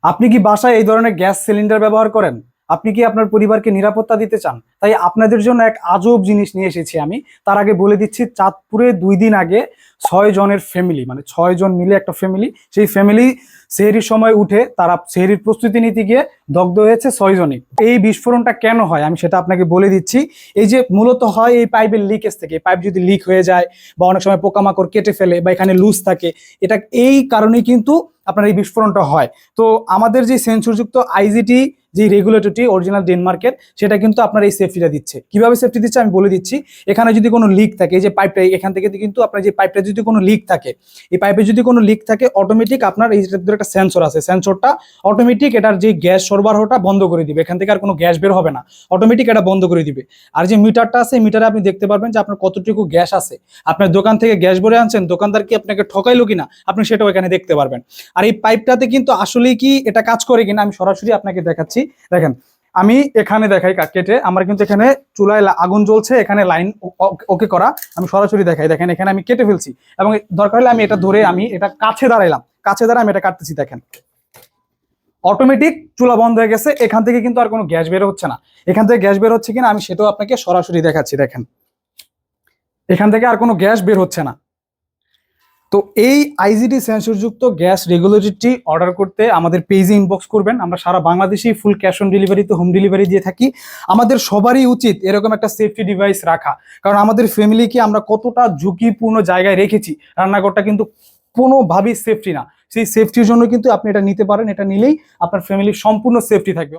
আপনি কি বাসায় এই ধরনের গ্যাস সিলিন্ডার ব্যবহার করেন? আপনি কি আপনার পরিবারকে নিরাপত্তা দিতে চান? তাই আপনাদের জন্য এক আজব জিনিস নিয়ে এসেছি আমি। তার আগে বলে দিচ্ছি, চাঁদপুরে 2 দিন আগে 6 জনের ফ্যামিলি, মানে 6 জন মিলে একটা ফ্যামিলি, সেই ফ্যামিলি সেহরির সময় উঠে তারা সেহরির প্রস্তুতি নিতে গিয়ে দগ্ধ হয়েছে 6 জনই। এই বিস্ফোরণটা কেন হয় আমি সেটা আপনাকে বলে দিচ্ছি। এই যে মূলত হয় এই পাইপের লিকেজ থেকে, পাইপ যদি লিক হয়ে যায় বা অনেক সময় পোকামাকড় কেটে ফেলে বা এখানে লুজ থাকে, এটা এই কারণেই কিন্তু আপনার এই বিস্ফোরণটা হয়। তো আমাদের যে সেন্সরযুক্ত আইজিটি যে রেগুলেটরটি অরিজিনাল ডেনমার্কের, সেটা কিন্তু আপনার এই সেফটিটা দিচ্ছে। কিভাবে সেফটি দিচ্ছে আমি বলে দিচ্ছি। এখানে যদি কোনো লিক থাকে, এই যে পাইপটা এখান থেকে কিন্তু আপনার যে পাইপটা যদি কোনো লিক থাকে, এই পাইপে যদি কোনো লিক থাকে, অটোমেটিক আপনার এই একটা সেন্সর আছে, সেন্সরটা অটোমেটিক এটার যে গ্যাস সরবরাহটা বন্ধ করে দিবে। এখান থেকে আর কোনো গ্যাস বের হবে না, অটোমেটিক এটা বন্ধ করে দিবে। আর যে মিটারটা আছে, মিটারে আপনি দেখতে পারবেন যে আপনার কতটুকু গ্যাস আছে। আপনার দোকান থেকে গ্যাস ভরে আনছেন, দোকানদার কি আপনাকে ঠকাইলো কিনা আপনি সেটাও এখানে দেখতে পারবেন। আর এই পাইপটাতে কিন্তু আসলেই কি এটা কাজ করে কিনা আমি সরাসরি আপনাকে দেখাচ্ছি। দেখেন, আমি এখানে দেখাই কেটে, আমার কিন্তু এখানে চুলায় আগুন জ্বলছে, এখানে লাইন ওকে করা, আমি সরাসরি দেখাই। দেখেন এখানে আমি কেটে ফেলছি, এবং দরকার হলে আমি এটা ধরে আমি এটা কাছে দাঁড়াইলাম, কাছে দাঁড়ায় আমি এটা কাটতেছি। দেখেন অটোমেটিক চুলা বন্ধ হয়ে গেছে। এখান থেকে কিন্তু আর কোনো গ্যাস বের হচ্ছে না। এখান থেকে গ্যাস বের হচ্ছে কিনা আমি সেটাও আপনাকে সরাসরি দেখাচ্ছি। দেখেন এখান থেকে আর কোনো গ্যাস বের হচ্ছে না। তো এই আইজিটি সেন্সরযুক্ত গ্যাস রেগুলেটরটি অর্ডার করতে আমাদের পেজে ইনবক্স করবেন। আমরা সারা বাংলাদেশেই ফুল ক্যাশ অন ডেলিভারিতে হোম ডেলিভারি দিয়ে থাকি। আমাদের সবারই উচিত এরকম একটা সেফটি ডিভাইস রাখা, কারণ আমাদের ফ্যামিলিকে আমরা কতটা ঝুঁকিপূর্ণ জায়গায় রেখেছি। রান্নাঘরটা কিন্তু কোনোভাবেই সেফটি না। সেই সেফটির জন্য কিন্তু আপনি এটা নিতে পারেন। এটা নিলেই আপনার ফ্যামিলির সম্পূর্ণ সেফটি থাকবে।